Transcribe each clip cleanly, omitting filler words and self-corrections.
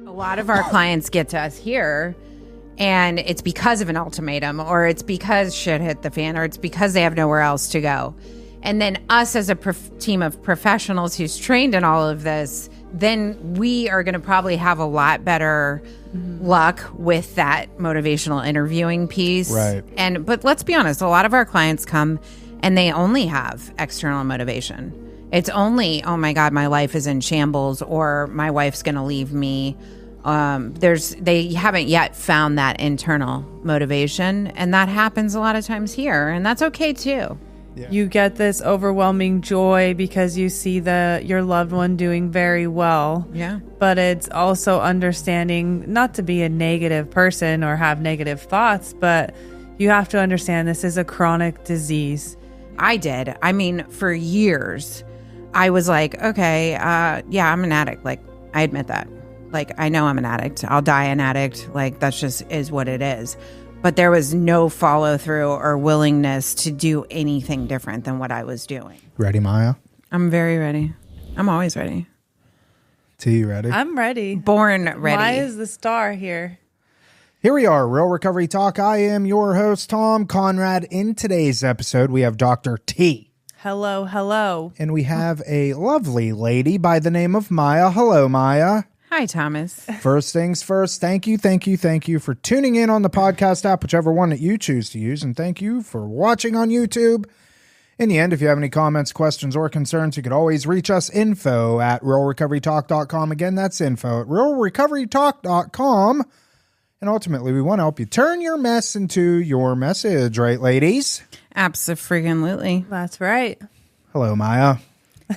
A lot of our clients get to us here and it's because of an ultimatum, or it's because shit hit the fan, or it's because they have nowhere else to go. And then us as a team of professionals who's trained in all of this, then we are going to probably have a lot better luck with that motivational interviewing piece. Right. But let's be honest, a lot of our clients come and they only have external motivation. It's only, oh my God, my life is in shambles, or my wife's going to leave me. They haven't yet found that internal motivation, and that happens a lot of times here, and that's okay too. Yeah. You get this overwhelming joy because you see your loved one doing very well. Yeah. But it's also understanding not to be a negative person or have negative thoughts, but you have to understand this is a chronic disease. I did. I mean, for years, I was like, okay, yeah, I'm an addict. Like, I admit that. Like, I know I'm an addict. I'll die an addict. Like, that's just is what it is. But there was no follow through or willingness to do anything different than what I was doing. Ready, Maya? I'm very ready. I'm always ready. T, you ready? I'm ready. Born ready. Maya's the star here. Here we are, Real Recovery Talk. I am your host, Tom Conrad. In today's episode, we have Dr. T. Hello, hello. And we have a lovely lady by the name of Maya. Hello, Maya. Hi, Thomas. First things first, thank you for tuning in on the podcast app, whichever one that you choose to use. And thank you for watching on YouTube. In the end, if you have any comments, questions, or concerns, you could always reach us, info@realrecoverytalk.com. Again, that's info@realrecoverytalk.com. And ultimately, we want to help you turn your mess into your message, right, ladies? Absolutely. That's right. Hello, Maya.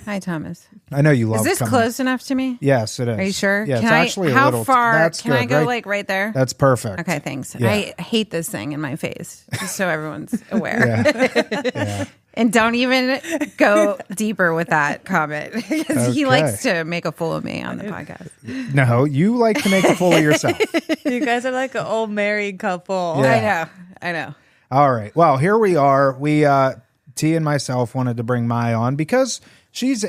Hi, Thomas. I know you love. Is this coming. close enough to me? Yes, it is. Are you sure? Yeah, can it's actually how a little. far? That's can good, I go right? like right there? That's perfect. Okay, thanks. Yeah. I hate this thing in my face, just so everyone's aware. Yeah. And don't even go deeper with that comment, because he Okay. likes to make a fool of me on the podcast. No, you like to make a fool of yourself. You guys are like an old married couple. Yeah. I know. All right. Well, here we are. We, T and myself wanted to bring Maya on because she's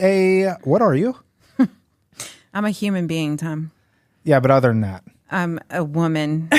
what are you? I'm a human being, Tom. Yeah, but other than that. I'm a woman.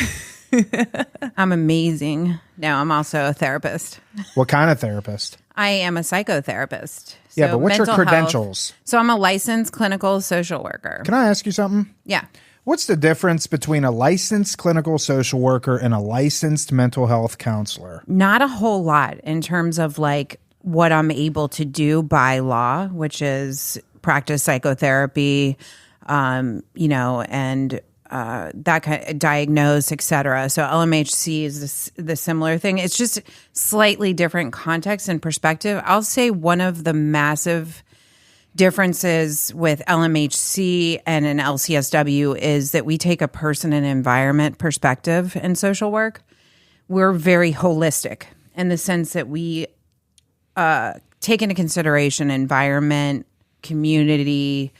I'm amazing. No, I'm also a therapist. What kind of therapist? I am a psychotherapist. Yeah, but what's your mental credentials? Health. So I'm a licensed clinical social worker. Can I ask you something? Yeah. What's the difference between a licensed clinical social worker and a licensed mental health counselor? Not a whole lot in terms of like what I'm able to do by law, which is practice psychotherapy, and that kind of diagnose, et cetera. So LMHC is the similar thing. It's just slightly different context and perspective. I'll say one of the massive differences with LMHC and an LCSW is that we take a person and environment perspective in social work. We're very holistic in the sense that we take into consideration environment, community,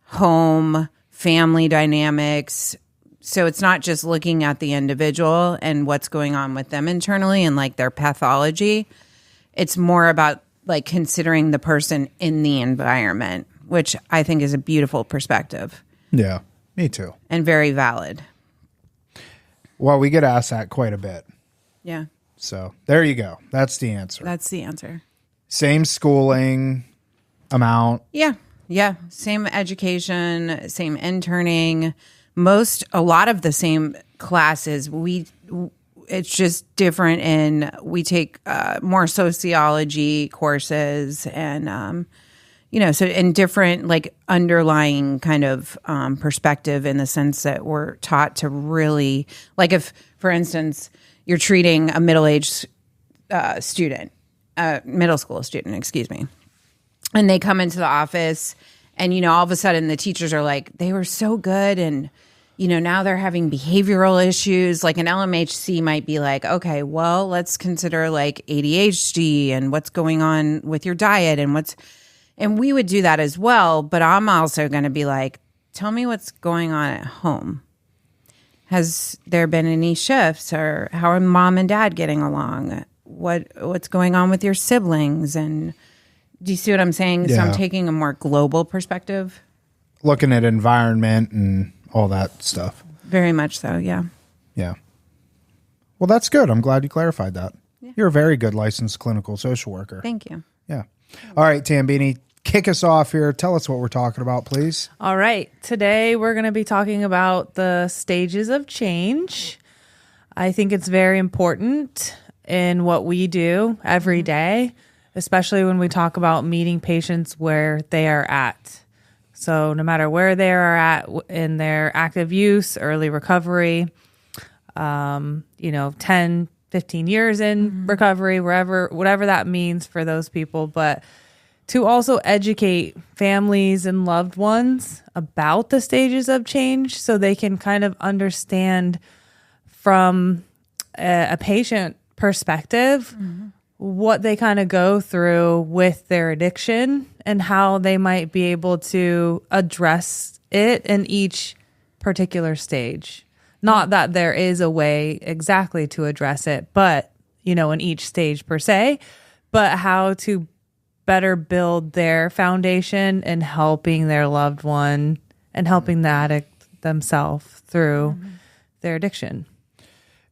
home, family dynamics. So it's not just looking at the individual and what's going on with them internally and like their pathology. It's more about like considering the person in the environment, which I think is a beautiful perspective. Yeah, me too. And very valid. Well, we get asked that quite a bit. Yeah. So there you go. That's the answer. That's the answer. Same schooling amount. Yeah. Yeah. Same education, same interning, a lot of the same classes. It's just different we take more sociology courses and, so in different like underlying kind of perspective in the sense that we're taught to really, like if, for instance, you're treating a middle-aged middle school student, excuse me, and they come into the office and, all of a sudden the teachers are like, they were so good and, now they're having behavioral issues. Like an LMHC might be like, okay, well, let's consider like ADHD and what's going on with your diet and we would do that as well. But I'm also going to be like, tell me what's going on at home. Has there been any shifts, or how are mom and dad getting along? What's going on with your siblings? And do you see what I'm saying? Yeah. So I'm taking a more global perspective. Looking at environment and all that stuff. Very much so. Yeah. Yeah. Well, that's good. I'm glad you clarified that. Yeah. You're a very good licensed clinical social worker. Thank you. Yeah. All right, Tambini, kick us off here. Tell us what we're talking about, please. All right. Today we're going to be talking about the stages of change. I think it's very important in what we do every day, especially when we talk about meeting patients where they are at. So no matter where they are at in their active use, early recovery, 10, 15 years in recovery, whatever that means for those people, but to also educate families and loved ones about the stages of change so they can kind of understand from a patient perspective what they kind of go through with their addiction and how they might be able to address it in each particular stage. Not that there is a way exactly to address it, but, in each stage per se, but how to better build their foundation and helping their loved one and helping the addict themselves through their addiction.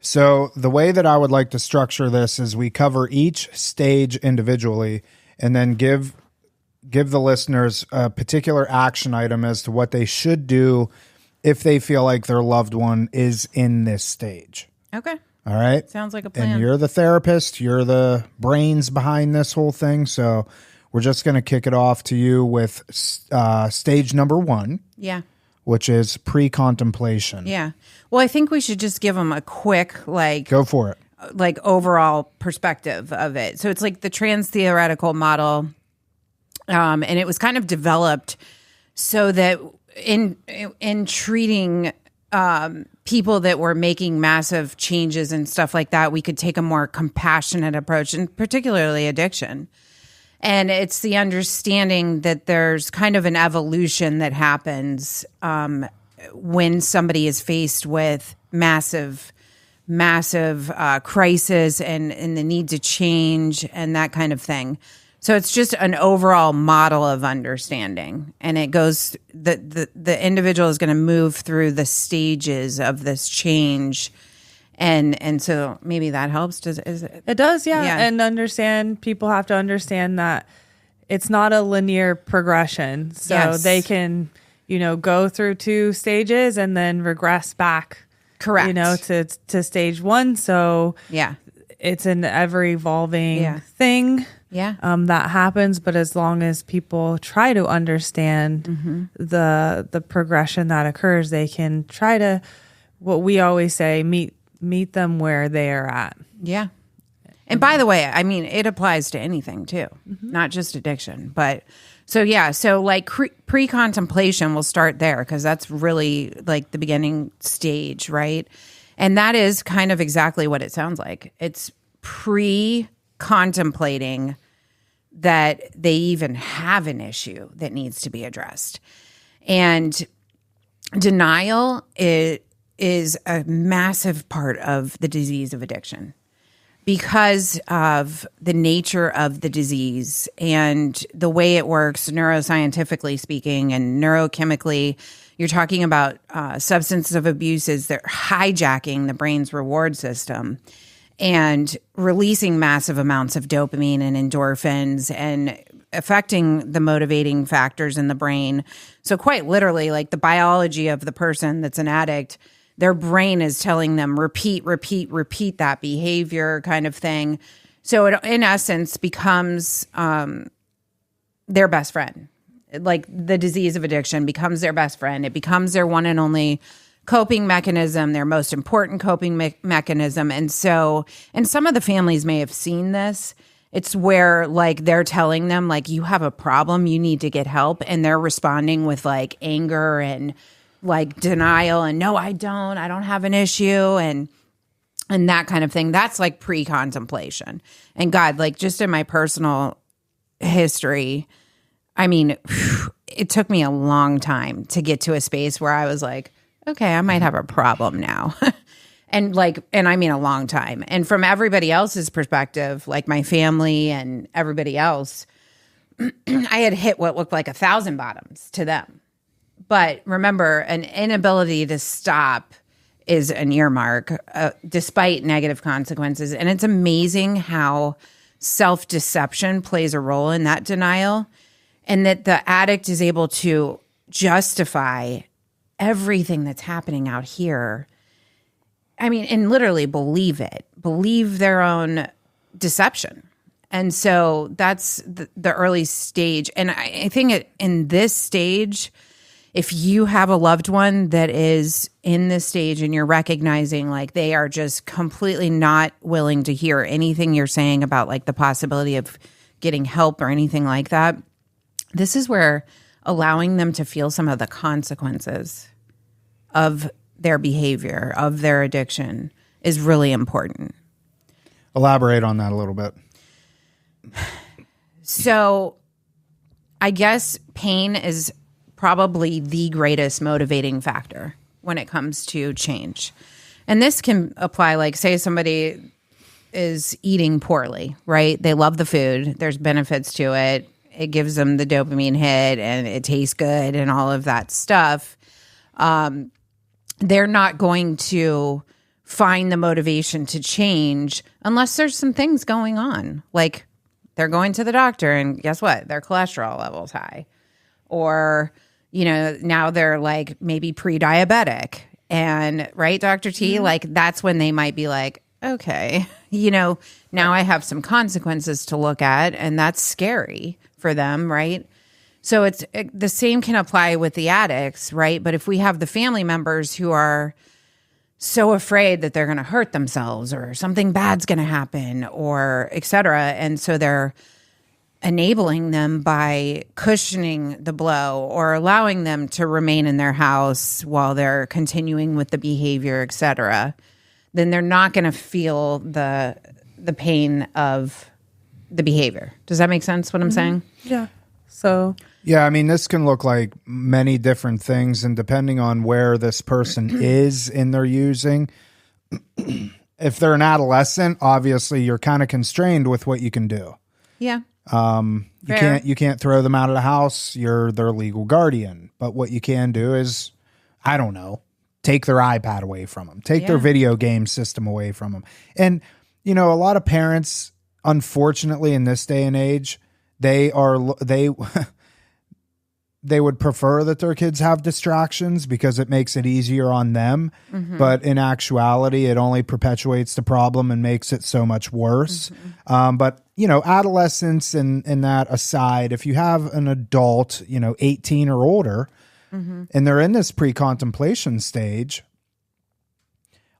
So the way that I would like to structure this is we cover each stage individually and then give the listeners a particular action item as to what they should do if they feel like their loved one is in this stage. Okay. All right. Sounds like a plan. And you're the therapist. You're the brains behind this whole thing. So we're just going to kick it off to you with stage number 1. Yeah. Which is pre-contemplation. Yeah. Well, I think we should just give them a quick, go for it. Overall perspective of it. So it's like the trans-theoretical model, and it was kind of developed so that in treating people that were making massive changes and stuff like that, we could take a more compassionate approach, and particularly addiction. And it's the understanding that there's kind of an evolution that happens when somebody is faced with massive crisis and the need to change and that kind of thing. So it's just an overall model of understanding, and it goes the individual is going to move through the stages of this change. And so maybe that helps. It does, yeah. And people have to understand that it's not a linear progression. So they can, go through 2 stages and then regress back. Correct. To stage 1. So it's an ever evolving thing. Yeah. That happens, but as long as people try to understand the progression that occurs, they can try to, what we always say, meet them where they are at. Yeah. And by the way, I mean, it applies to anything too, not just addiction. But so pre-contemplation, we'll start there because that's really like the beginning stage, right? And that is kind of exactly what it sounds like. It's pre-contemplating that they even have an issue that needs to be addressed. And denial is a massive part of the disease of addiction because of the nature of the disease and the way it works neuroscientifically speaking and neurochemically. You're talking about substance of abuses that are hijacking the brain's reward system and releasing massive amounts of dopamine and endorphins and affecting the motivating factors in the brain. So quite literally, like the biology of the person that's an addict, their brain is telling them repeat that behavior kind of thing. So it, in essence, becomes their best friend. Like the disease of addiction becomes their best friend. It becomes their one and only coping mechanism, their most important coping mechanism. And so, and some of the families may have seen this. It's where like they're telling them like, you have a problem, you need to get help. And they're responding with like anger and like denial and no, I don't have an issue and that kind of thing. That's like pre-contemplation. And God, like just in my personal history, I mean, it took me a long time to get to a space where I was like, okay, I might have a problem now. And I mean a long time. And from everybody else's perspective, like my family and everybody else, I had hit what looked like 1,000 bottoms to them. But remember, an inability to stop is an earmark, despite negative consequences. And it's amazing how self-deception plays a role in that denial, and that the addict is able to justify everything that's happening out here. I mean, and literally believe their own deception. And so that's the early stage. And I think in this stage, if you have a loved one that is in this stage and you're recognizing like they are just completely not willing to hear anything you're saying about like the possibility of getting help or anything like that, this is where allowing them to feel some of the consequences of their behavior, of their addiction, is really important. Elaborate on that a little bit. So I guess pain is probably the greatest motivating factor when it comes to change. And this can apply, like, say somebody is eating poorly, right? They love the food. There's benefits to it. It gives them the dopamine hit and it tastes good and all of that stuff. They're not going to find the motivation to change unless there's some things going on. Like they're going to the doctor and guess what? Their cholesterol level's high. Or, now they're like maybe pre-diabetic. And right, Dr. T, like that's when they might be like, okay, now I have some consequences to look at, and that's scary for them, right? So the same can apply with the addicts, right? But if we have the family members who are so afraid that they're going to hurt themselves or something bad's going to happen or et cetera, and so they're enabling them by cushioning the blow or allowing them to remain in their house while they're continuing with the behavior, et cetera, then they're not going to feel the pain of the behavior. Does that make sense what I'm saying? Yeah. So... Yeah, I mean, this can look like many different things, and depending on where this person is in their using, if they're an adolescent, obviously you're kind of constrained with what you can do. Yeah. You can't throw them out of the house. You're their legal guardian. But what you can do is, I don't know, take their iPad away from them, take their video game system away from them. And, a lot of parents, unfortunately, in this day and age, they would prefer that their kids have distractions because it makes it easier on them. Mm-hmm. But in actuality, it only perpetuates the problem and makes it so much worse. Mm-hmm. But, adolescence and that aside, if you have an adult, 18 or older, mm-hmm. and they're in this pre-contemplation stage,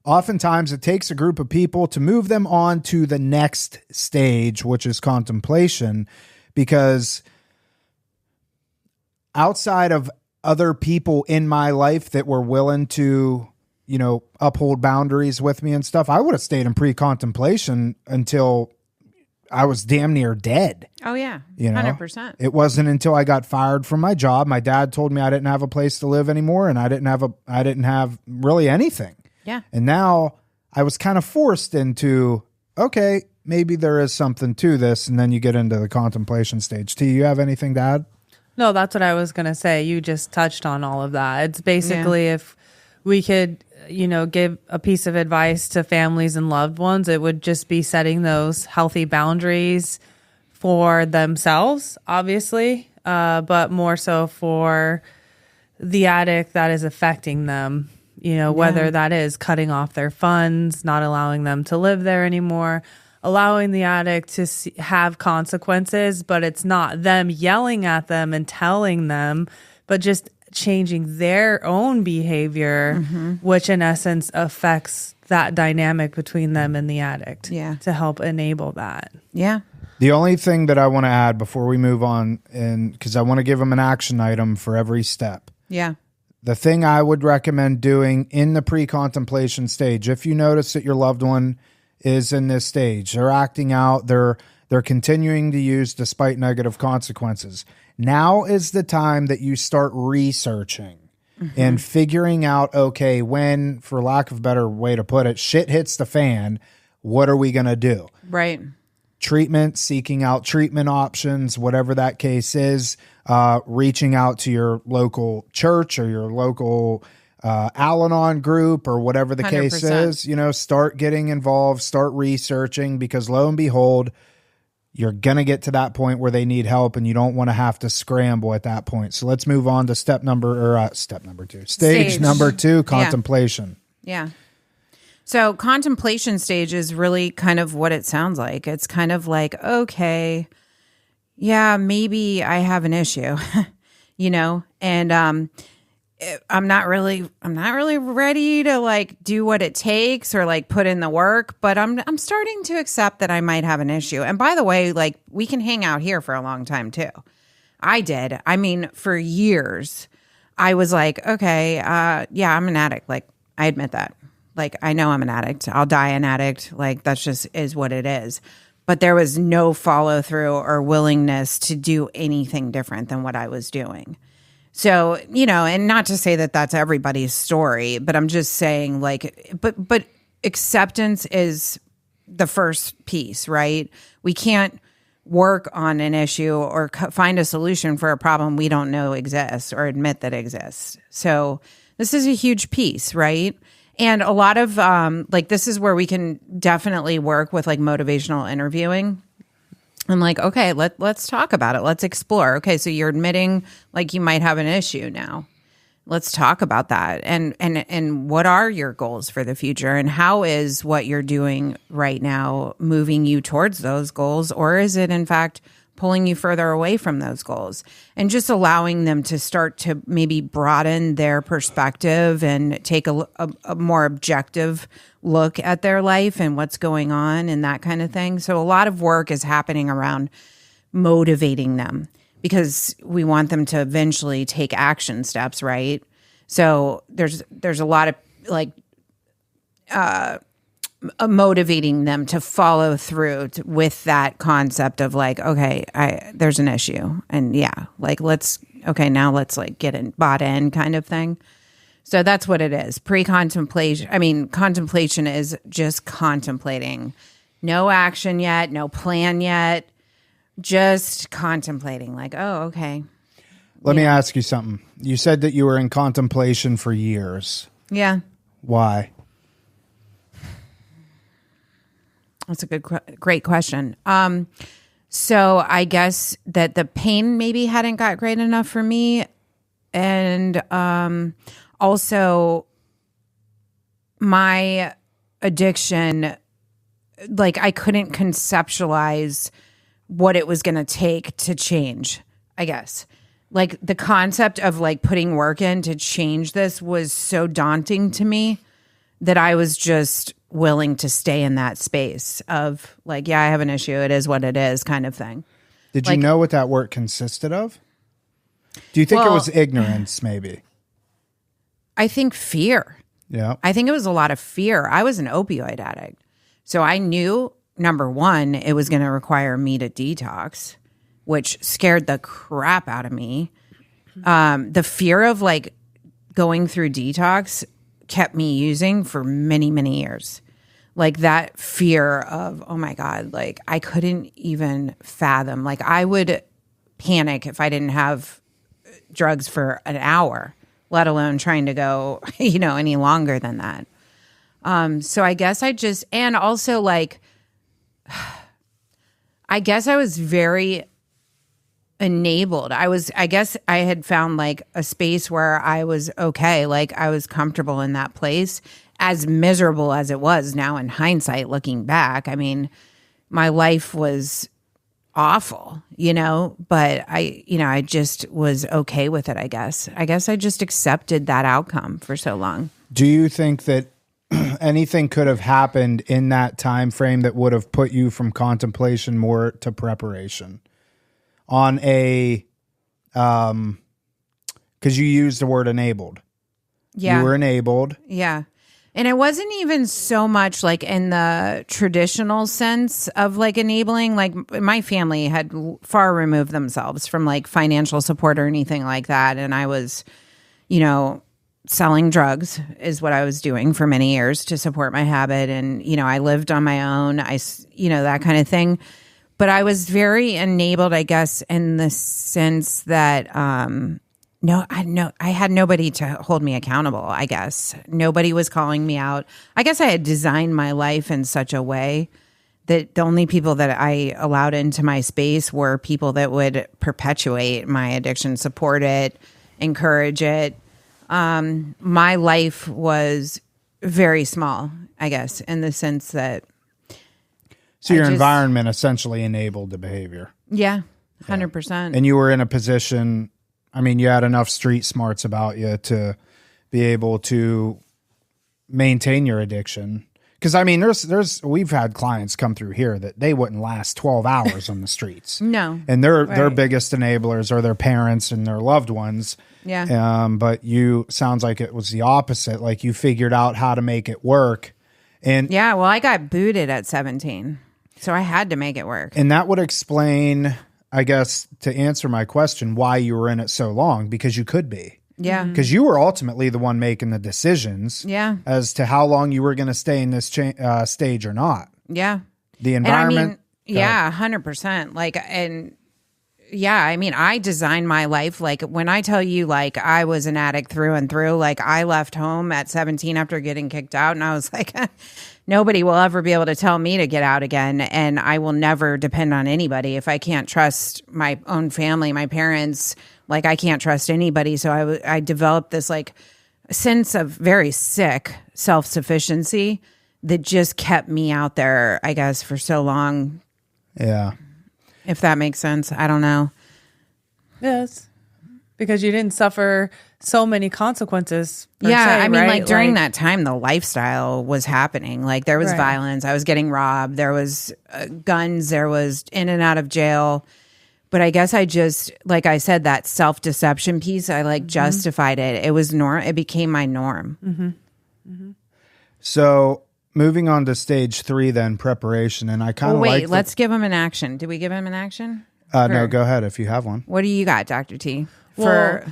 oftentimes it takes a group of people to move them on to the next stage, which is contemplation, because outside of other people in my life that were willing to, uphold boundaries with me and stuff, I would have stayed in pre-contemplation until I was damn near dead. Oh, yeah. 100%. It wasn't until I got fired from my job. My dad told me I didn't have a place to live anymore, and I didn't have really anything. Yeah. And now I was kind of forced into, okay, maybe there is something to this, and then you get into the contemplation stage. T, you have anything to add? No, that's what I was going to say. You just touched on all of that. It's basically if we could, give a piece of advice to families and loved ones, it would just be setting those healthy boundaries for themselves, obviously, but more so for the addict that is affecting them, whether that is cutting off their funds, not allowing them to live there anymore, allowing the addict to have consequences, but it's not them yelling at them and telling them, but just changing their own behavior, mm-hmm. which in essence affects that dynamic between them and the addict to help enable that. Yeah. The only thing that I want to add before we move on, and because I want to give them an action item for every step. Yeah. The thing I would recommend doing in the pre-contemplation stage, if you notice that your loved one is in this stage, they're acting out, they're continuing to use despite negative consequences. Now is the time that you start researching mm-hmm. and figuring out, okay, when, for lack of a better way to put it, shit hits the fan, what are we going to do? Right. Treatment, seeking out treatment options, whatever that case is. reaching out to your local church or your local Al-Anon group or whatever the case 100%. is. You know, start getting involved, start researching, because lo and behold, you're going to get to that point where they need help and you don't want to have to scramble at that point. So let's move on to stage number two, contemplation. Yeah. So contemplation stage is really kind of what it sounds like. It's kind of like, okay, yeah, maybe I have an issue, you know, and I'm not really ready to like do what it takes or like put in the work, but I'm starting to accept that I might have an issue. And by the way, like we can hang out here for a long time too. I did. I mean, for years, I was like, okay, yeah, I'm an addict. Like I admit that. Like, I know I'm an addict. I'll die an addict. Like, that's just is what it is. But there was no follow through or willingness to do anything different than what I was doing. So, you know, and not to say that that's everybody's story, but I'm just saying like, but acceptance is the first piece, right? We can't work on an issue or find a solution for a problem we don't know exists or admit that exists. So this is a huge piece, right? And a lot of like this is where we can definitely work with like motivational interviewing. And like, okay, let's talk about it. Let's explore. Okay, so you're admitting like you might have an issue now. Let's talk about that. And what are your goals for the future? And how is what you're doing right now moving you towards those goals? Or is it in fact pulling you further away from those goals? And just allowing them to start to maybe broaden their perspective and take a more objective look at their life and what's going on and that kind of thing. So a lot of work is happening around motivating them because we want them to eventually take action steps, right? So there's a lot of like motivating them to follow through with that concept of like, okay, there's an issue, and yeah, like now let's like get bought in kind of thing. So that's what it is. Contemplation is just contemplating. No action yet, no plan yet, just contemplating like, oh, okay. Let me ask you something. You said that you were in contemplation for years. Yeah. Why? That's a great question. So I guess that the pain maybe hadn't got great enough for me. And also my addiction, like I couldn't conceptualize what it was going to take to change, I guess. Like the concept of like putting work in to change this was so daunting to me that I was just willing to stay in that space of like, yeah, I have an issue. It is what it is kind of thing. Did you know what that work consisted of? Do you think it was ignorance maybe? I think fear. Yeah. I think it was a lot of fear. I was an opioid addict. So I knew, number one, it was going to require me to detox, which scared the crap out of me. The fear of like going through detox kept me using for many, many years. Like that fear of, oh my God, like I couldn't even fathom. Like I would panic if I didn't have drugs for an hour, let alone trying to go, any longer than that. So I guess and also like, I guess I was very enabled. I guess I had found like a space where I was okay. Like I was comfortable in that place, as miserable as it was now in hindsight, looking back. I mean, my life was awful, but I just was okay with it. I guess I just accepted that outcome for so long. Do you think that anything could have happened in that time frame that would have put you from contemplation more to preparation? On a, because you used the word enabled. Yeah. You were enabled. Yeah. And it wasn't even so much like in the traditional sense of like enabling. Like my family had far removed themselves from like financial support or anything like that. And I was, selling drugs is what I was doing for many years to support my habit. And, I lived on my own. That kind of thing. but I was very enabled, I guess, in the sense that I had nobody to hold me accountable, I guess. Nobody was calling me out. I guess I had designed my life in such a way that the only people that I allowed into my space were people that would perpetuate my addiction, support it, encourage it. My life was very small, I guess, in the sense that. So your environment essentially enabled the behavior. Yeah, 100%. And you were in a position, I mean, you had enough street smarts about you to be able to maintain your addiction. Because, I mean, we've had clients come through here that they wouldn't last 12 hours on the streets. No. And their biggest enablers are their parents and their loved ones. Yeah. But sounds like it was the opposite. Like you figured out how to make it work. And yeah, well, I got booted at 17. So I had to make it work. And that would explain, I guess, to answer my question, why you were in it so long, because you could be. Yeah. Because you were ultimately the one making the decisions as to how long you were going to stay in this stage or not. Yeah. The environment. And I mean, 100%. Like, and yeah, I mean, I designed my life. Like when I tell you, like I was an addict through and through, like I left home at 17 after getting kicked out. And I was like, nobody will ever be able to tell me to get out again. And I will never depend on anybody. If I can't trust my own family, my parents, like I can't trust anybody. So I developed this like sense of very sick self-sufficiency that just kept me out there, I guess, for so long. Yeah. If that makes sense. I don't know. Yes. Because you didn't suffer so many consequences. I mean, right? like during that time, the lifestyle was happening. Like there was violence. I was getting robbed. There was guns. There was in and out of jail. But I guess I just, like I said, that self-deception piece, I like justified it. It was it became my norm. Mm-hmm. Mm-hmm. So moving on to stage 3, then preparation. And I kind of wait, let's give him an action. Did we give him an action? No, go ahead if you have one. What do you got, Dr. T? Well,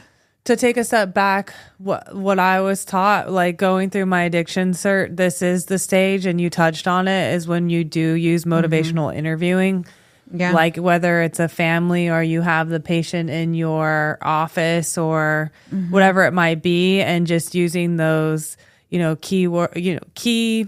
to take a step back, what I was taught, like going through my addiction cert, this is the stage, and you touched on it, is when you do use motivational interviewing. Yeah. Like whether it's a family or you have the patient in your office or whatever it might be, and just using those, key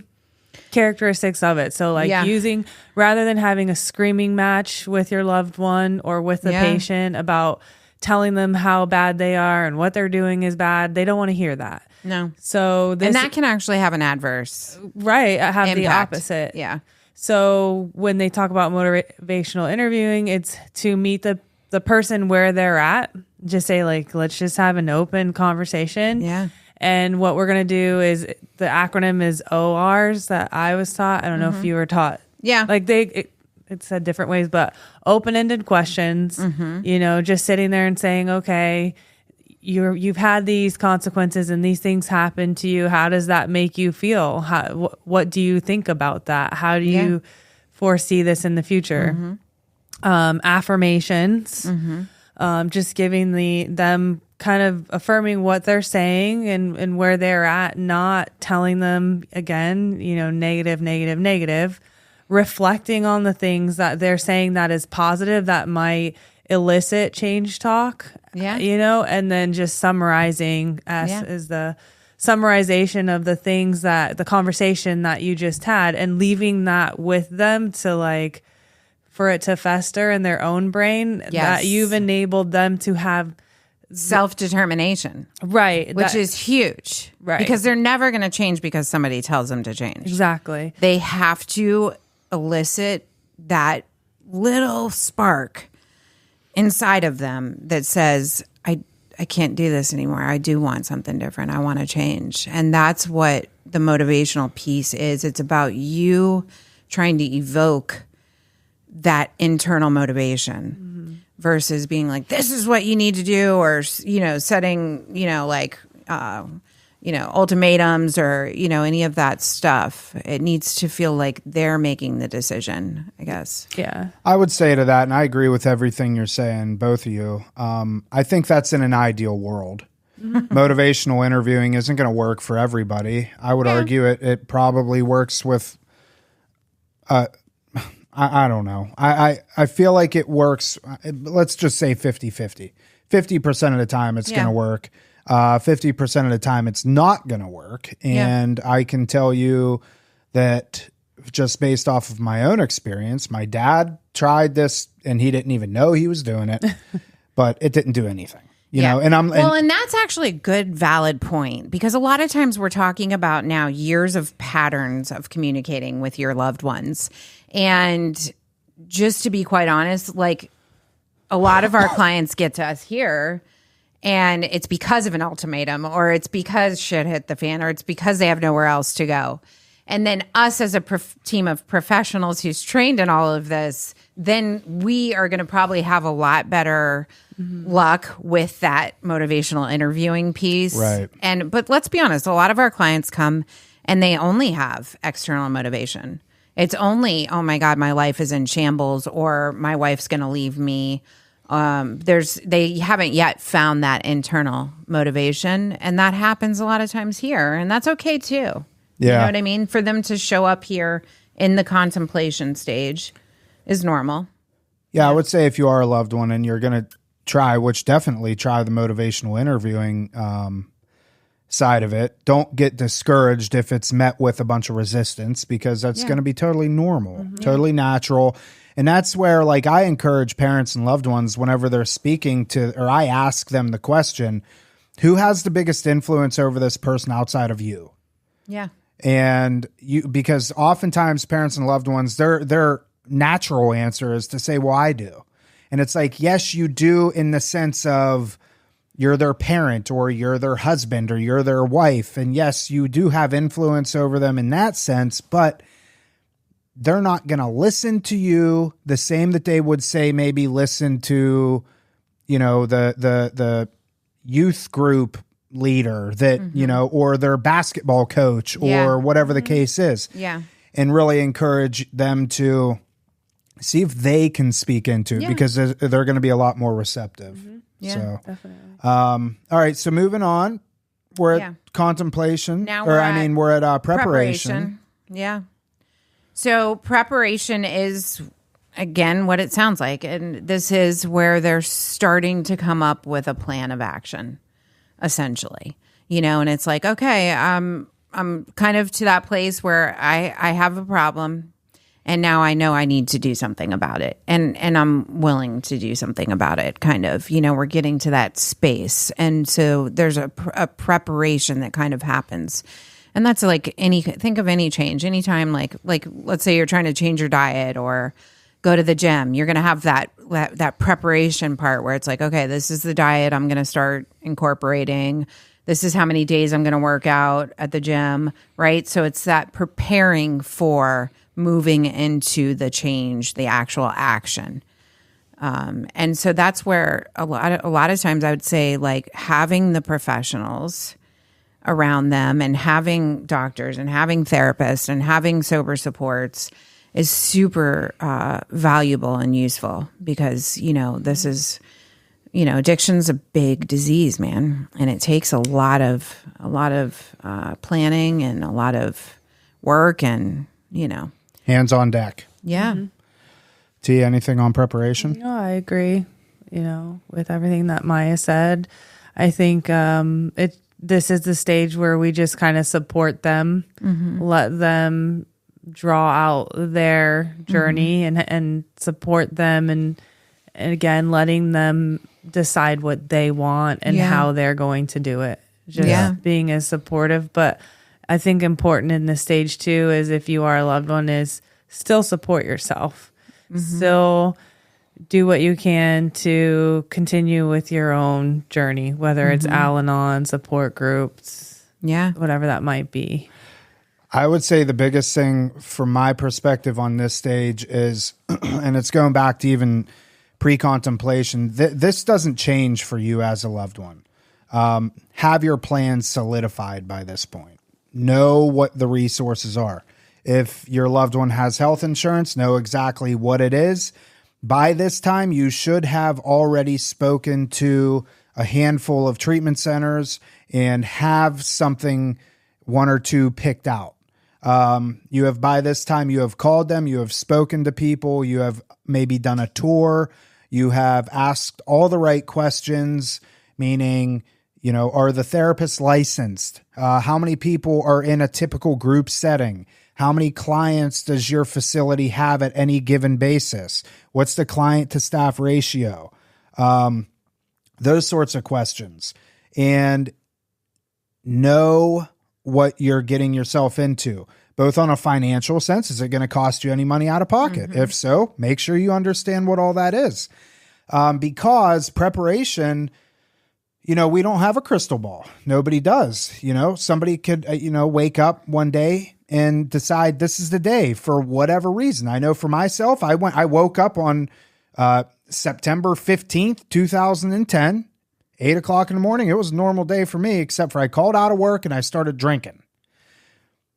characteristics of it. So like using, rather than having a screaming match with your loved one or with the patient about telling them how bad they are and what they're doing is bad, they don't want to hear that. No. So and that can actually have an adverse have impact. The opposite. Yeah. So when they talk about motivational interviewing, it's to meet the person where they're at. Just say like, let's just have an open conversation. Yeah. And what we're going to do is, the acronym is ORs that I was taught. I don't know if you were taught. Yeah. Like it said different ways, but open-ended questions, just sitting there and saying, okay, you've had these consequences and these things happen to you. How does that make you feel? What do you think about that? How do you foresee this in the future? Affirmations, just giving them kind of affirming what they're saying and where they're at, not telling them again, negative, reflecting on the things that they're saying that is positive that might elicit change talk, and then just summarizing is the summarization of the things that the conversation that you just had, and leaving that with them to like, for it to fester in their own brain, that you've enabled them to have self-determination. Right. Which is huge. Right. Because they're never going to change because somebody tells them to change. Exactly. They have to elicit that little spark inside of them that says, I can't do this anymore. I do want something different. I want to change. And that's what the motivational piece is. It's about you trying to evoke that internal motivation versus being like, this is what you need to do, or, setting, ultimatums or, any of that stuff. It needs to feel like they're making the decision, I guess. Yeah. I would say to that, and I agree with everything you're saying, both of you. I think that's in an ideal world. Motivational interviewing isn't going to work for everybody. I would argue it probably works with, I don't know. I feel like it works. Let's just say 50-50. 50% of the time it's going to work. 50% of the time it's not going to work. And I can tell you that just based off of my own experience, my dad tried this and he didn't even know he was doing it, but it didn't do anything. You know, and that's actually a good, valid point, because a lot of times we're talking about now years of patterns of communicating with your loved ones. And just to be quite honest, like a lot of our clients get to us here and it's because of an ultimatum, or it's because shit hit the fan, or it's because they have nowhere else to go. And then us as a team of professionals who's trained in all of this, then we are going to probably have a lot better luck with that motivational interviewing piece. Right. But let's be honest, a lot of our clients come and they only have external motivation. It's only, oh my God, my life is in shambles, or my wife's going to leave me. They haven't yet found that internal motivation, and that happens a lot of times here, and that's okay too. Yeah. You know what I mean? For them to show up here in the contemplation stage is normal. Yeah, I would say if you are a loved one and you're going to try, which definitely try the motivational interviewing side of it, don't get discouraged if it's met with a bunch of resistance, because that's going to be totally normal, totally natural. And that's where, like, I encourage parents and loved ones whenever they're speaking to, or I ask them the question, who has the biggest influence over this person outside of you? Yeah. And because oftentimes parents and loved ones, their natural answer is to say, well, I do. And it's like, yes, you do, in the sense of you're their parent, or you're their husband, or you're their wife. And yes, you do have influence over them in that sense, but they're not going to listen to you the same that they would say maybe listen to, you know, the youth group leader that, you know, or their basketball coach, or whatever the case is. Yeah. And really encourage them to see if they can speak into it, because they're going to be a lot more receptive. Yeah, so, definitely. all right. So moving on, we're at contemplation, Now we're at preparation. Yeah. So preparation is, again, what it sounds like. And this is where they're starting to come up with a plan of action, essentially, you know, and it's like, okay, I'm kind of to that place where I have a problem, and now I know I need to do something about it. And I'm willing to do something about it, kind of, you know, we're getting to that space. And so there's a preparation that kind of happens. And that's like think of any change, anytime, like let's say you're trying to change your diet or go to the gym, you're going to have that preparation part where it's like, okay, this is the diet I'm going to start incorporating. This is how many days I'm going to work out at the gym, right? So it's that preparing for moving into the change, the actual action. And so that's where a lot of times I would say, like, having the professionals around them, and having doctors and having therapists and having sober supports is super valuable and useful, because, you know, this is, you know, addiction's a big disease, man. And it takes a lot of planning and a lot of work, and, you know. Hands on deck. Yeah. T, anything on preparation? No, I agree, you know, with everything that Maya said. I think this is the stage where we just kind of support them, let them draw out their journey, and support them, and again, letting them decide what they want and how they're going to do it. Just being as supportive. But I think important in this stage too is, if you are a loved one, is still support yourself. Still do what you can to continue with your own journey, whether it's Al-Anon, support groups, whatever that might be. I would say the biggest thing from my perspective on this stage is, and it's going back to even pre-contemplation, this doesn't change for you as a loved one. Have your plans solidified by this point. Know what the resources are. If your loved one has health insurance, know exactly what it is. By this time, you should have already spoken to a handful of treatment centers and have something, one or two picked out. You have, by this time, you have called them, you have spoken to people, you have maybe done a tour, you have asked all the right questions, meaning, are the therapists licensed? How many people are in a typical group setting? How many clients does your facility have at any given basis? What's the client to staff ratio? Those sorts of questions. And know what you're getting yourself into, both on a financial sense. Is it going to cost you any money out of pocket? If so, make sure you understand what all that is. Because preparation, we don't have a crystal ball. Nobody does. Somebody could, wake up one day and decide this is the day for whatever reason. I know for myself, I woke up on September 15th, 2010, 8:00 in the morning. It was a normal day for me, except for I called out of work and I started drinking.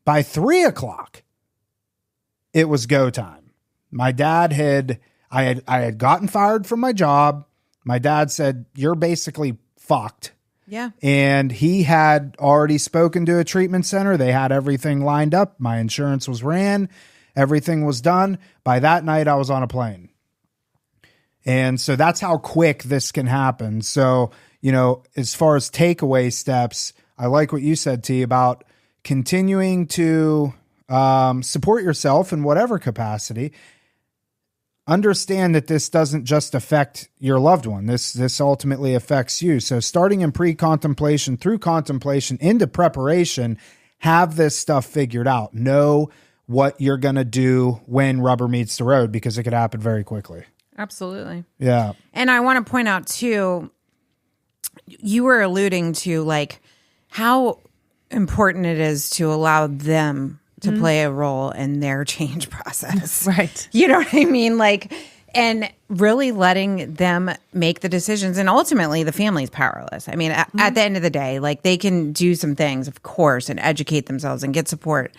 By 3:00, it was go time. My dad I had gotten fired from my job. My dad said, "You're basically fucked." Yeah. And he had already spoken to a treatment center. They had everything lined up. My insurance was ran. Everything was done. By that night, I was on a plane. And so that's how quick this can happen. So, as far as takeaway steps, I like what you said, T, about continuing to support yourself in whatever capacity. Understand that this doesn't just affect your loved one. This ultimately affects you. So starting in pre-contemplation, through contemplation, into preparation, have this stuff figured out. Know what you're going to do when rubber meets the road, because it could happen very quickly. Absolutely. Yeah. And I want to point out too, you were alluding to like how important it is to allow them to play a role in their change process. Right. You know what I mean? Like, and really letting them make the decisions. And ultimately, the family's powerless. I mean, at the end of the day, like they can do some things, of course, and educate themselves and get support.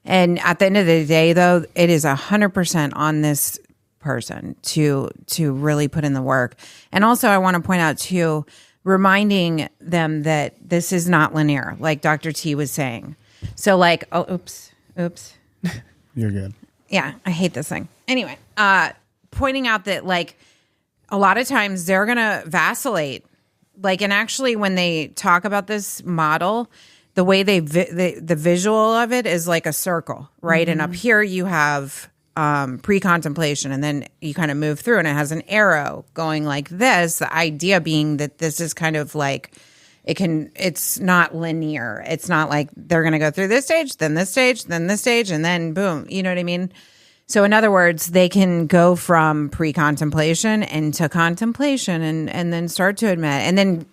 And at the end of the day, though, it is 100% on this person to really put in the work. And also, I want to point out too, reminding them that this is not linear, like Dr. T was saying. So like, oops. You're good. Yeah, I hate this thing. Anyway, pointing out that like a lot of times they're going to vacillate. Like, and actually when they talk about this model, the way the visual of it is like a circle, right? And up here you have pre-contemplation, and then you kind of move through and it has an arrow going like this. The idea being that this is kind of like, it's not linear. It's not like they're going to go through this stage, then this stage, then this stage, and then boom. You know what I mean? So in other words, they can go from pre-contemplation into contemplation and then start to admit, and then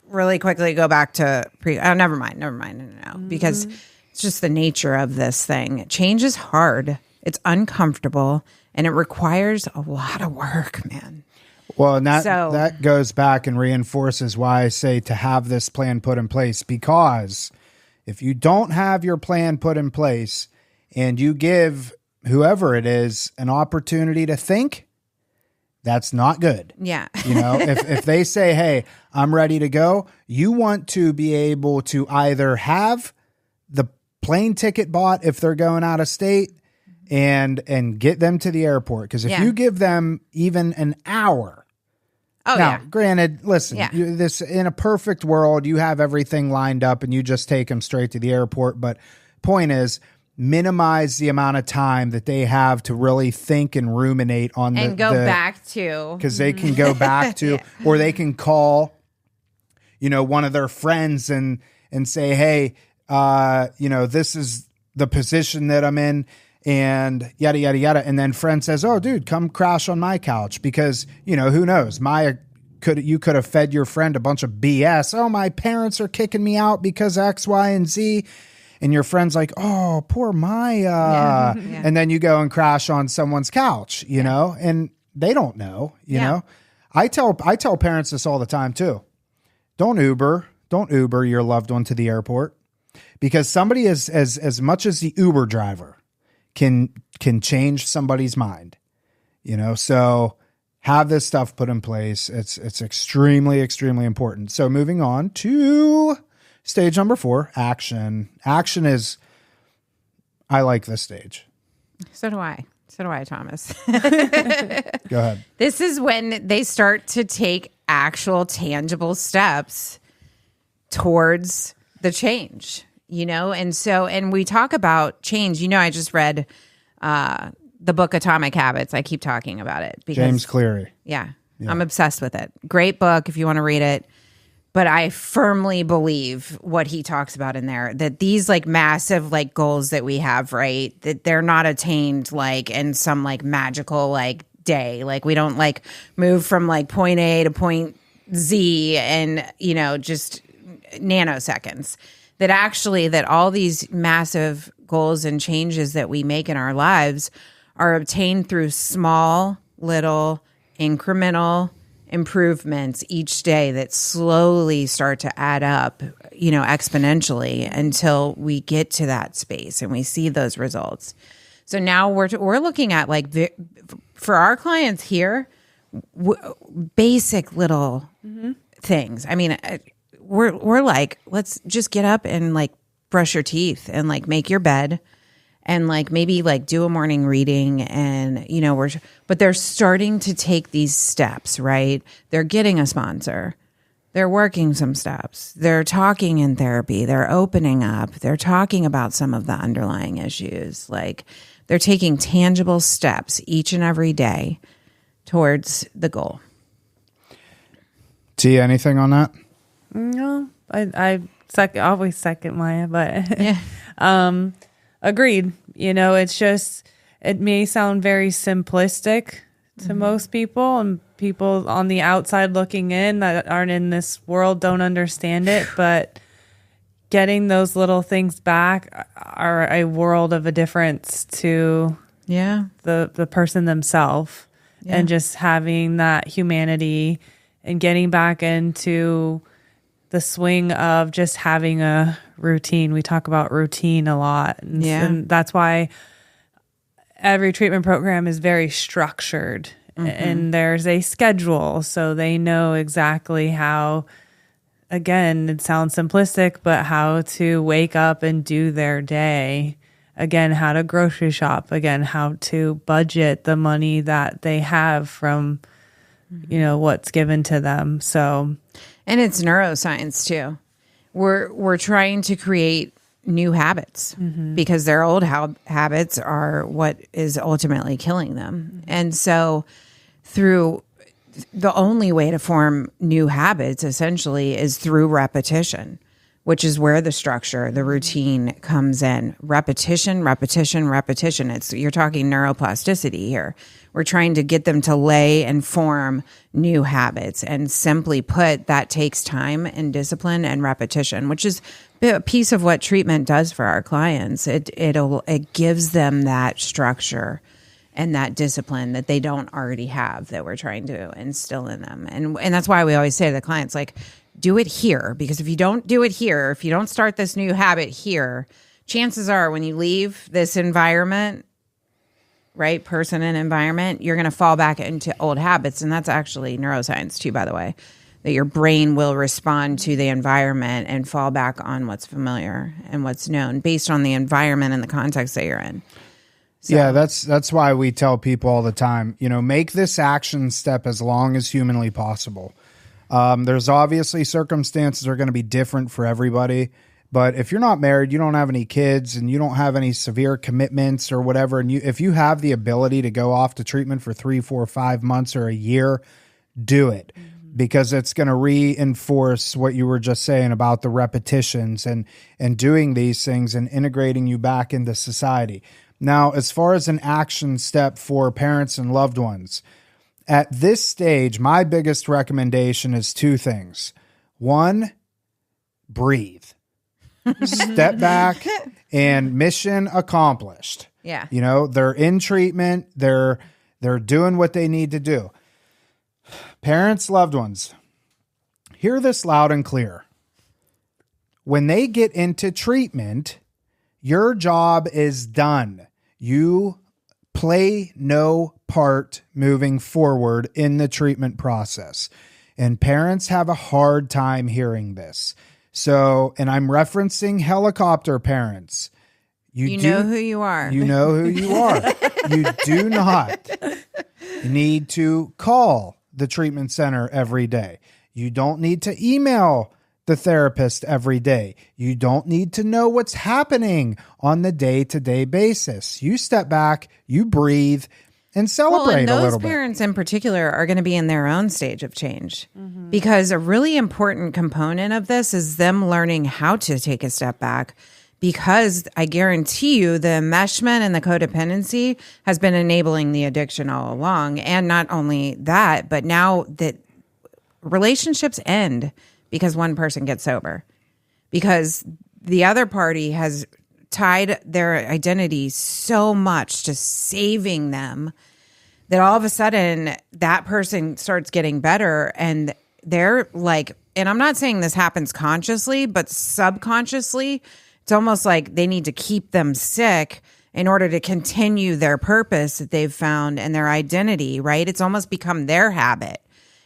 really quickly go back to never mind. No. Because it's just the nature of this thing. Change is hard. It's uncomfortable, and it requires a lot of work, man. Well, and that goes back and reinforces why I say to have this plan put in place, because if you don't have your plan put in place and you give whoever it is an opportunity to think, that's not good. Yeah. If they say, "Hey, I'm ready to go," you want to be able to either have the plane ticket bought if they're going out of state and get them to the airport. Because if you give them even an hour, granted, listen, this in a perfect world, you have everything lined up and you just take them straight to the airport. But point is, minimize the amount of time that they have to really think and ruminate on back to, because they can go back to, or they can call, one of their friends and say, "Hey, this is the position that I'm in." And yada, yada, yada. And then friend says, "Oh, dude, come crash on my couch." Because, who knows? You could have fed your friend a bunch of BS. "Oh, my parents are kicking me out because X, Y, and Z." And your friend's like, "Oh, poor Maya." And then you go and crash on someone's couch, and they don't know, you know. I tell parents this all the time too. Don't Uber your loved one to the airport, because somebody as much as the Uber driver can change somebody's mind, so have this stuff put in place. It's extremely, extremely important. So moving on to stage number 4, action. Action is, I like this stage. So do I. So do I, Thomas. Go ahead. This is when they start to take actual tangible steps towards the change, and we talk about change. I just read the book Atomic Habits. I keep talking about it because James Cleary. Yeah, I'm obsessed with it. Great book if you want to read it. But I firmly believe what he talks about in there, that these like massive like goals that we have, right, that they're not attained like in some like magical like day. Like we don't like move from like point A to point Z and, just nanoseconds. That actually that all these massive goals and changes that we make in our lives are obtained through small, little, incremental improvements each day that slowly start to add up, exponentially until we get to that space and we see those results. So now we're looking at like for our clients here, basic little things. I mean, we're like, let's just get up and like brush your teeth and like make your bed. And like maybe like do a morning reading and, but they're starting to take these steps, right? They're getting a sponsor. They're working some steps. They're talking in therapy. They're opening up. They're talking about some of the underlying issues. Like they're taking tangible steps each and every day towards the goal. T, anything on that? No, I always second Maya, but yeah. Agreed. It's just, it may sound very simplistic to most people, and people on the outside looking in that aren't in this world don't understand it, but getting those little things back are a world of a difference to the person themselves, and just having that humanity and getting back into the swing of just having a routine. We talk about routine a lot. And that's why every treatment program is very structured and there's a schedule. So they know exactly how, again, it sounds simplistic, but how to wake up and do their day. Again, how to grocery shop. Again, how to budget the money that they have from, what's given to them. So... And it's neuroscience too. We're trying to create new habits because their old habits are what is ultimately killing them. And so through the only way to form new habits essentially is through repetition, which is where the structure, the routine comes in. Repetition. You're talking neuroplasticity here. We're trying to get them to lay and form new habits. And simply put, that takes time and discipline and repetition, which is a piece of what treatment does for our clients. It gives them that structure and that discipline that they don't already have, that we're trying to instill in them. And that's why we always say to the clients, like, do it here, because if you don't do it here, if you don't start this new habit here, chances are when you leave this environment, right, person and environment, you're going to fall back into old habits. And that's actually neuroscience too, by the way, that your brain will respond to the environment and fall back on what's familiar and what's known based on the environment and the context that you're in. So. Yeah, that's why we tell people all the time, make this action step as long as humanly possible. There's obviously circumstances are going to be different for everybody. But if you're not married, you don't have any kids, and you don't have any severe commitments or whatever, and if you have the ability to go off to treatment for 3, 4, 5 months or a year, do it, because it's going to reinforce what you were just saying about the repetitions and doing these things and integrating you back into society. Now, as far as an action step for parents and loved ones, at this stage, my biggest recommendation is 2 things. 1, breathe. Step back and mission accomplished. Yeah. They're in treatment. They're doing what they need to do. Parents, loved ones, hear this loud and clear. When they get into treatment, your job is done. You play no part moving forward in the treatment process. And parents have a hard time hearing this. So, and I'm referencing helicopter parents. You know who you are. You know who you are. You do not need to call the treatment center every day. You don't need to email the therapist every day. You don't need to know what's happening on the day-to-day basis. You step back, you breathe, and celebrate and a little those bit. parents in particular are going to be in their own stage of change because a really important component of this is them learning how to take a step back, because I guarantee you the enmeshment and the codependency has been enabling the addiction all along. And not only that, but now that relationships end because one person gets sober, because the other party has tied their identity so much to saving them that all of a sudden that person starts getting better, and they're like, and I'm not saying this happens consciously, but subconsciously, it's almost like they need to keep them sick in order to continue their purpose that they've found and their identity, right? It's almost become their habit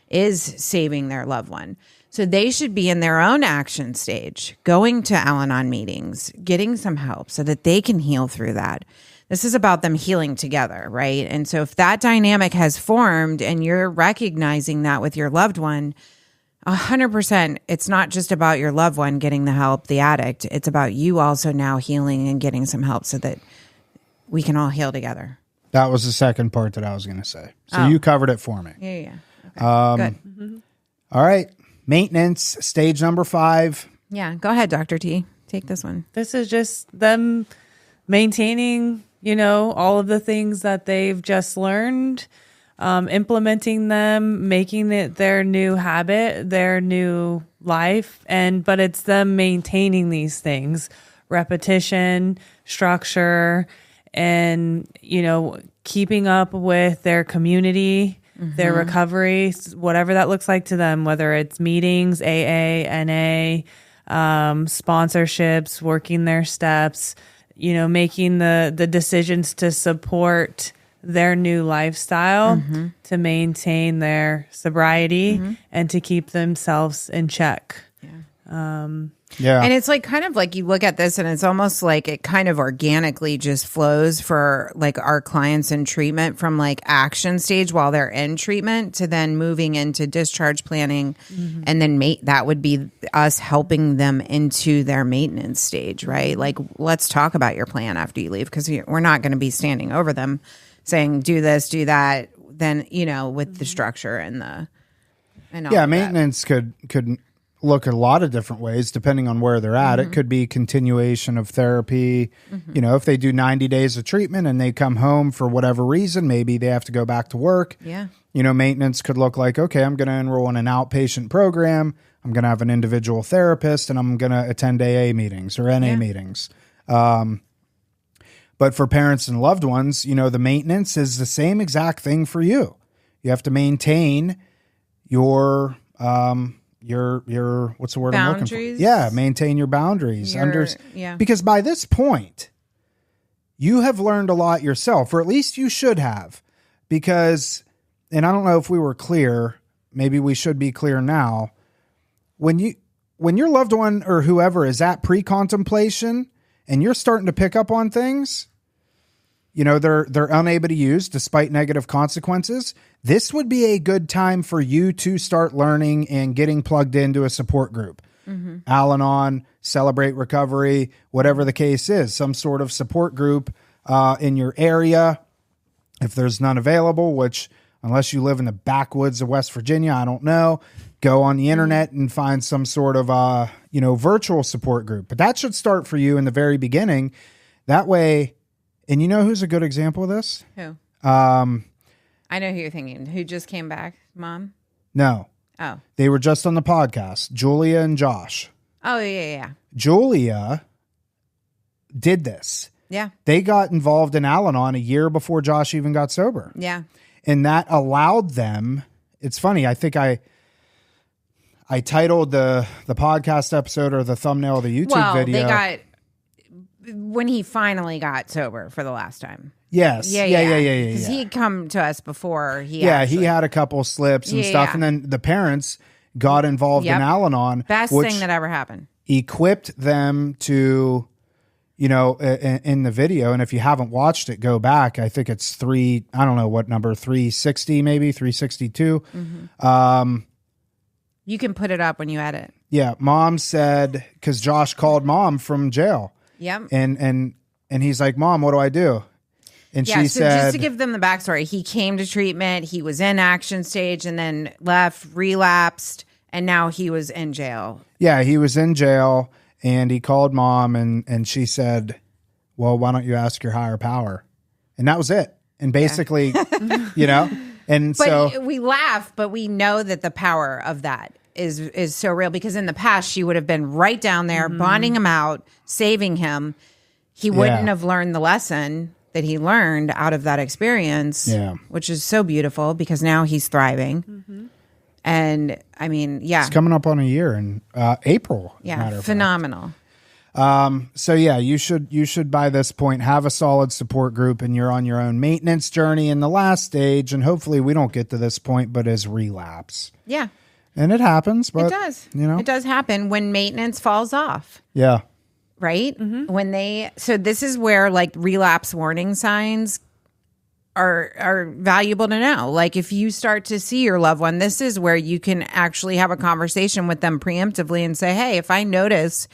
is saving their loved one. So they should be in their own action stage, going to Al-Anon meetings, getting some help so that they can heal through that. This is about them healing together, right? And so if that dynamic has formed and you're recognizing that with your loved one, 100%, it's not just about your loved one getting the help, the addict. It's about you also now healing and getting some help so that we can all heal together. That was the second part that I was going to say. So you covered it for me. Yeah. Okay. Good. All right. Maintenance, stage number 5. Yeah. Go ahead, Dr. T. Take this one. This is just them maintaining, all of the things that they've just learned, implementing them, making it their new habit, their new life. But it's them maintaining these things, repetition, structure, and, keeping up with their community, their recovery, whatever that looks like to them, whether it's meetings, AA, NA, sponsorships, working their steps, making the decisions to support their new lifestyle, to maintain their sobriety and to keep themselves in check. Yeah. And it's like kind of like you look at this and it's almost like it kind of organically just flows for like our clients in treatment from like action stage while they're in treatment to then moving into discharge planning. And then that would be us helping them into their maintenance stage, right? Like, let's talk about your plan after you leave, because we're not going to be standing over them saying, do this, do that. Then, with the structure and all maintenance could look at a lot of different ways depending on where they're at. It could be continuation of therapy. If they do 90 days of treatment and they come home for whatever reason, maybe they have to go back to work. Yeah. Maintenance could look like, okay, I'm going to enroll in an outpatient program. I'm going to have an individual therapist and I'm going to attend AA meetings or NA meetings. But for parents and loved ones, the maintenance is the same exact thing for you. You have to maintain your what's the word I'm looking for? Yeah, maintain your boundaries. Because by this point, you have learned a lot yourself, or at least you should have. Because, and I don't know if we were clear, maybe we should be clear now. When your loved one or whoever is at pre-contemplation and you're starting to pick up on things, they're unable to use despite negative consequences, this would be a good time for you to start learning and getting plugged into a support group. Al-Anon, Celebrate Recovery, whatever the case is, some sort of support group in your area. If there's none available, which unless you live in the backwoods of West Virginia, I don't know, go on the internet and find some sort of virtual support group. But that should start for you in the very beginning. That way. And who's a good example of this? Who? I know who you're thinking. Who just came back? Mom? No. Oh. They were just on the podcast. Julia and Josh. Oh, yeah. Julia did this. Yeah. They got involved in Al-Anon a year before Josh even got sober. Yeah. And that allowed them. It's funny. I think I titled the podcast episode or the thumbnail of the YouTube video. When he finally got sober for the last time. Yes. Yeah. Because he had come to us before. He had a couple slips and stuff. And then the parents got involved in Al-Anon. Best thing that ever happened. Equipped them to, in the video. And if you haven't watched it, go back. I think it's I don't know what number, 360, maybe 362. You can put it up when you edit. Yeah. Mom said, cause Josh called mom from jail. Yep. And he's like, Mom, what do I do? And she said, just to give them the backstory, he came to treatment, he was in action stage and then left, relapsed, and now he was in jail. Yeah, he was in jail and he called mom and she said, well, why don't you ask your higher power? And that was it. And basically, and but so we laugh, but we know that the power of that is so real, because in the past she would have been right down there, bonding him out, saving him. He wouldn't have learned the lesson that he learned out of that experience, which is so beautiful, because now he's thriving. And I mean, it's coming up on a year in April. Yeah, phenomenal. So yeah, you should by this point have a solid support group, and you're on your own maintenance journey in the last stage. And hopefully we don't get to this point, but as relapse. Yeah. And it happens, but it does. It does happen when maintenance falls off. Yeah. Right? So this is where like relapse warning signs are valuable to know. Like if you start to see your loved one, this is where you can actually have a conversation with them preemptively and say, hey, if I notice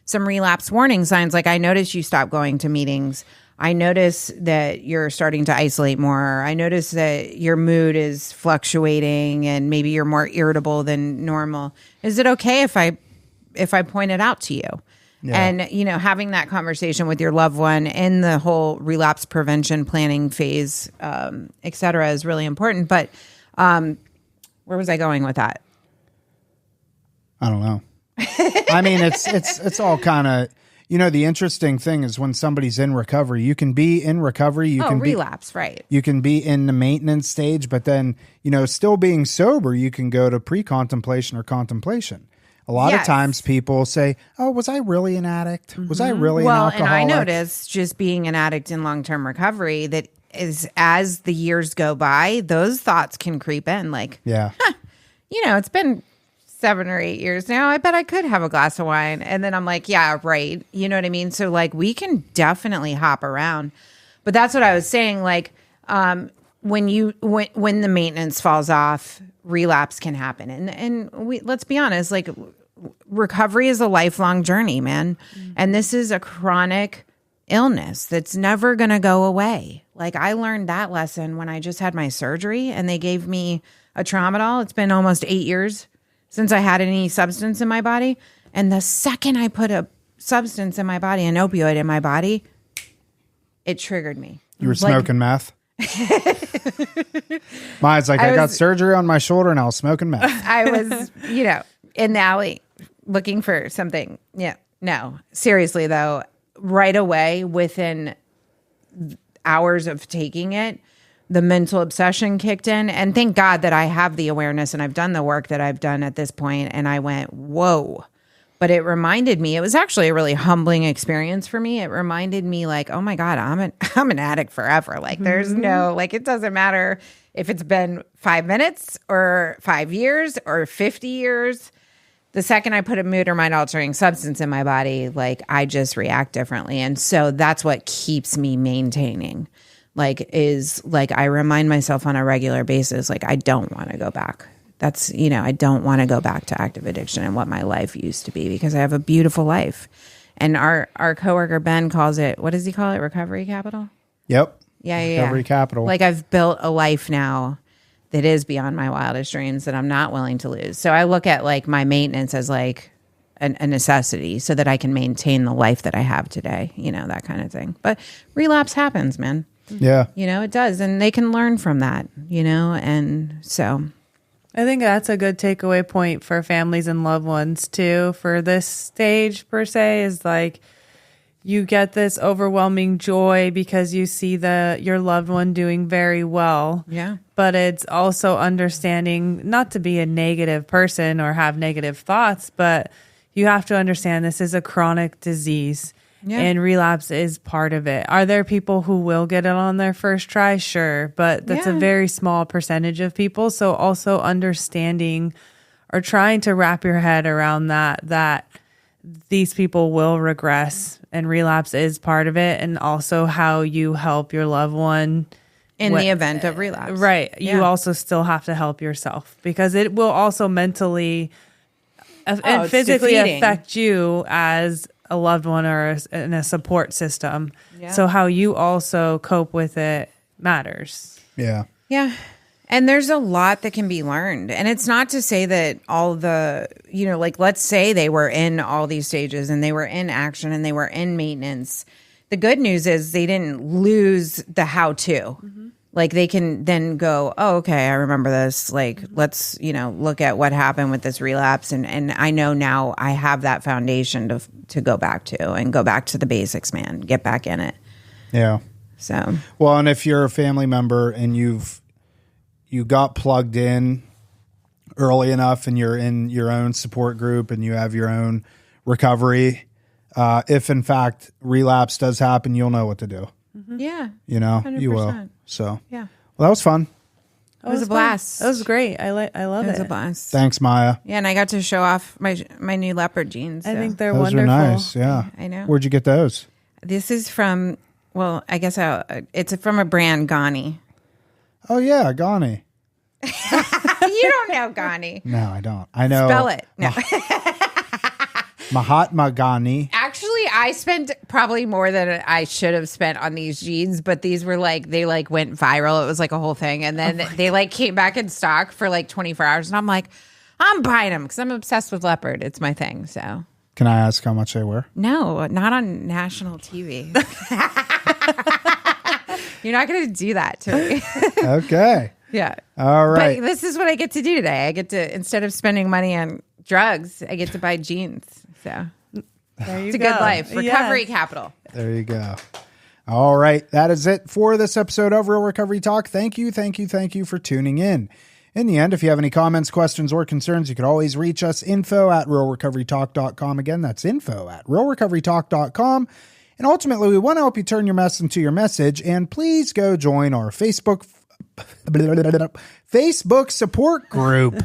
some relapse warning signs, like I notice you stop going to meetings, I notice that you're starting to isolate more, I notice that your mood is fluctuating and maybe you're more irritable than normal. Is it okay if I point it out to you? Yeah. And, having that conversation with your loved one in the whole relapse prevention planning phase, et cetera, is really important. But where was I going with that? I don't know. I mean, it's all kind of, the interesting thing is when somebody's in recovery, you can be in recovery. You can relapse, right. You can be in the maintenance stage, but then, still being sober, you can go to pre-contemplation or contemplation. A lot of times people say, oh, was I really an addict? Was I really an alcoholic? And I noticed just being an addict in long-term recovery that as the years go by, those thoughts can creep in. Like, it's been 7 or 8 years now. I bet I could have a glass of wine. And then I'm like, yeah, right. You know what I mean? So like we can definitely hop around. But that's what I was saying. Like when the maintenance falls off, relapse can happen. And let's be honest, like recovery is a lifelong journey, man. And this is a chronic illness that's never going to go away. Like I learned that lesson when I just had my surgery and they gave me a tramadol. It's been almost 8 years since I had any substance in my body. And the second I put a substance in my body, an opioid in my body, it triggered me. You were smoking meth? Mine's like, I got surgery on my shoulder and I was smoking meth. I was, in the alley looking for something. Yeah. No, seriously though, right away within hours of taking it, the mental obsession kicked in. And thank God that I have the awareness and I've done the work that I've done at this point. And I went, whoa. But it reminded me, it was actually a really humbling experience for me. It reminded me like, oh my God, I'm an addict forever. Like there's no, like, it doesn't matter if it's been 5 minutes or 5 years or 50 years. The second I put a mood or mind altering substance in my body, like I just react differently. And so that's what keeps me maintaining. Like is like, I remind myself on a regular basis, like I don't want to go back. That's, I don't want to go back to active addiction and what my life used to be because I have a beautiful life. And our coworker, Ben, calls it, what does he call it? Recovery capital? Yep. Yeah. Recovery capital. Like I've built a life now that is beyond my wildest dreams that I'm not willing to lose. So I look at like my maintenance as like a necessity so that I can maintain the life that I have today, that kind of thing. But relapse happens, man. Yeah. It does. And they can learn from that, and so... I think that's a good takeaway point for families and loved ones too for this stage per se is like you get this overwhelming joy because you see your loved one doing very well. Yeah. But it's also understanding not to be a negative person or have negative thoughts, but you have to understand this is a chronic disease. Yeah. And relapse is part of it. Are there people who will get it on their first try? Sure. But that's a very small percentage of people. So also understanding or trying to wrap your head around that these people will regress, and relapse is part of it, and also how you help your loved one in the event of relapse. Right. Yeah. You also still have to help yourself, because it will also mentally and it's physically defeating. affect you as a loved one or in a support system. Yeah. So how you also cope with it matters. Yeah. Yeah. And there's a lot that can be learned. And it's not to say that all the, like, let's say they were in all these stages and they were in action and they were in maintenance. The good news is they didn't lose the how to. Mm-hmm. Like, they can then go, oh, okay, I remember this. Like, let's, look at what happened with this relapse. And I know now I have that foundation to go back to and go back to the basics, man. Get back in it. Yeah. So, well, and if you're a family member and you got plugged in early enough and you're in your own support group and you have your own recovery, if in fact relapse does happen, you'll know what to do. mm-hmm. Yeah. You 100%. will. So, yeah. Well, that was fun. It was a blast. That was great. I love it. It was a blast. Thanks, Maya. Yeah, and I got to show off my new leopard jeans. I so. think they're Those wonderful. are nice. Yeah. I know. Where'd you get those? This is from, well, I guess it's from a brand, Ghani. Oh, yeah, Ghani. You don't know Ghani. No, I don't. I know. Spell it. No. Mahatma Ghani. Actually, I spent probably more than I should have spent on these jeans, but these were they went viral. It was like a whole thing. And then they came back in stock for 24 hours. And I'm like, I'm buying them because I'm obsessed with leopard. It's my thing. So. Can I ask how much they were? No, not on national TV. You're not going to do that to me. Okay. Yeah. All right. But this is what I get to do today. I get to, instead of spending money on drugs, I get to buy jeans. So it's a good life. Recovery capital. There you go. All right. That is it for this episode of Real Recovery Talk. Thank you for tuning in. In the end, if you have any comments, questions, or concerns, you can always reach us, info@realrecoverytalk.com. Again, that's info@realrecoverytalk.com. And ultimately, we want to help you turn your mess into your message. And please go join our Facebook support group.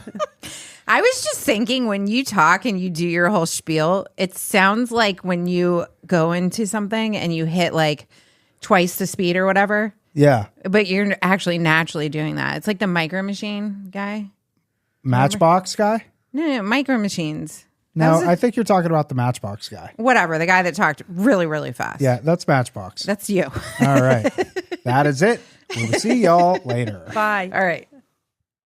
I was just thinking, when you talk and you do your whole spiel, it sounds like when you go into something and you hit twice the speed or whatever. Yeah. But you're actually naturally doing that. It's like the Micro Machine guy. Matchbox guy? No, Micro Machines. No, I think you're talking about the Matchbox guy. Whatever, the guy that talked really, really fast. Yeah, that's Matchbox. That's you. All right. That is it. We'll see y'all later. Bye. All right.